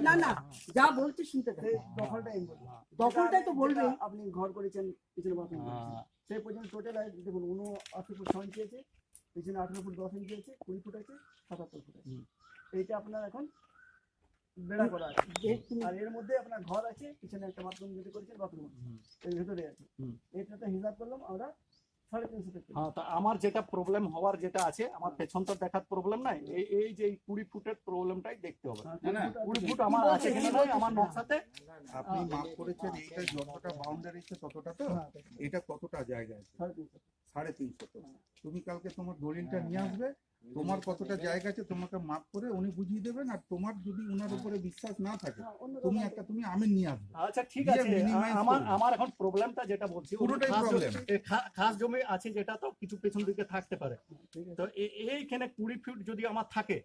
না না যা বলছি শুনতে থাকুন। দখলটা এই বলবো। দখলটাই তো বলবে। যেটা আপনি ঘর করেছেন পিছনে বাথরুম করেছেন সেই পর্যন্ত টোটাল দেখুন 89 ফুট 6 ইঞ্চি আছে, পিছনে 18 ফুট 10 ইঞ্চি আছে, 20 ফুট আছে, 77 ফুট আছে। এইটা আপনার এখন বেড়া করা আছে। আর এর মধ্যে আপনার ঘর আছে, পিছনে একটা বাথরুম যেটা করেছেন বাথরুম এর ভিতরে আছে। এটাতে হিসাব করলাম আমরা 350 টাকা। হ্যাঁ, তা আমার যেটা প্রবলেম হওয়ার যেটা আছে, আমার পেছন তো দেখার প্রবলেম নাই, এই যে 20 ফুটের প্রবলেমটাই দেখতে হবে। 20 ফুট আমার আছে কিনা নাই আমার নকশাতে। আপনি মাপ করেছেন এইটা যতটা বাউন্ডারি আছে ততটা, তো এটা কতটা জায়গা আছে? 350 তো। তুমি কালকে তোমার দলিলটা নিয়ে আসবে, তোমার কতটা জায়গা আছে তোমাকে মাপ করে উনি বুঝিয়ে দেবেন। আর তোমার যদি ওনার উপরে বিশ্বাস না থাকে তুমি আমিন নিয়ে আসবে। আচ্ছা ঠিক আছে, আমার এখন প্রবলেমটা যেটা বলছি পুরোটাই প্রবলেম। খাস জমি আছে যেটা তো কিছু পেছন দিকে থাকতে পারে, তো এইখানে 20 ফুট যদি আমার থাকে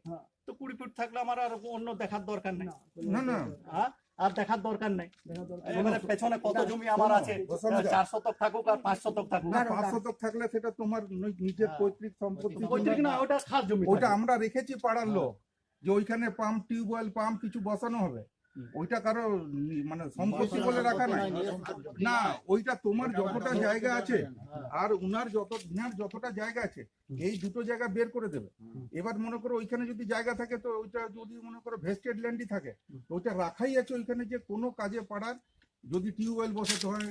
তো 20 ফুট থাকলে আমার আর অন্য দেখার দরকার নেই। না না আর দেখার দরকার নেই। এবারে পেছনে কত জমি আমার আছে, 4 শতক থাকুক আর 5 শতক থাকুক, 5 শতক থাকলে সেটা তোমার নিজের পৈতৃক সম্পত্তি। পৈতৃক না, ওটা খাস জমি। ওটা আমরা রেখেছি পাড়ার লোক, যে ওইখানে পাম্প টিউবওয়েল পাম্প কিছু বসানো হবে, ওইটা কারো মানে সম্পত্তি বলে রাখা নাই না। ওইটা তোমার যতটা জায়গা আছে আর উনার যতটা জায়গা আছে এই দুটো জায়গা বের করে দেবে। এবার মনে করো ওইখানে যদি জায়গা থাকে তো ওইটা যদি মনে করো ভেস্টেড ল্যান্ডই থাকে তো ওইটা রাখাই আছে ওইখানে, যে কোনো কাজে পাড়ার যদি টিউবওয়েল বসাতে হয়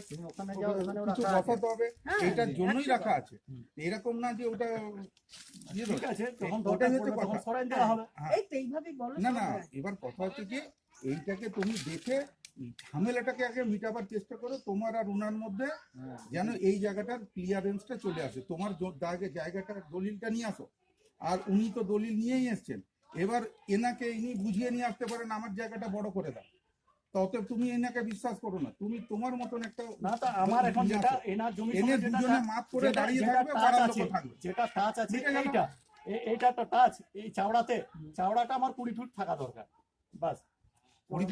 কিছু বসাতে হবে এইটার জন্যই রাখা আছে। এরকম না যে ওটা ঠিক আছে, ওটাই হচ্ছে কথা। সরাই দেওয়া হবে। না না, এবার কথা হচ্ছে কি এইটাকে তুমি দেখে ঝামেলাটাকে আগে মিটাবার চেষ্টা করো তোমার আর উনার মধ্যে, যেন এই জায়গাটার ক্লিয়ারেন্সটা চলে আসে। তোমার জায়গাটার দলিলটা নিয়ে আসো। আর উনি তো দলিল নিয়েই এসছেন, এবার এনাকে ইনি বুঝিয়ে নিয়ে আসতে পারেন আমার জায়গাটা বড় করে দাও, তত তুমি এনাকে বিশ্বাস করো না। তুমি তোমার মতন একটা না, তা আমার এখন যেটা এনার জমি এনে দুজনে মাপ করে দাঁড়িয়ে থাকবে, পাড়ার লোক থাকবে। যেটা টাচ আছে এইটা তো টাচ, এই চাওড়াটা আমার 20 ফুট থাকা দরকার, বাস।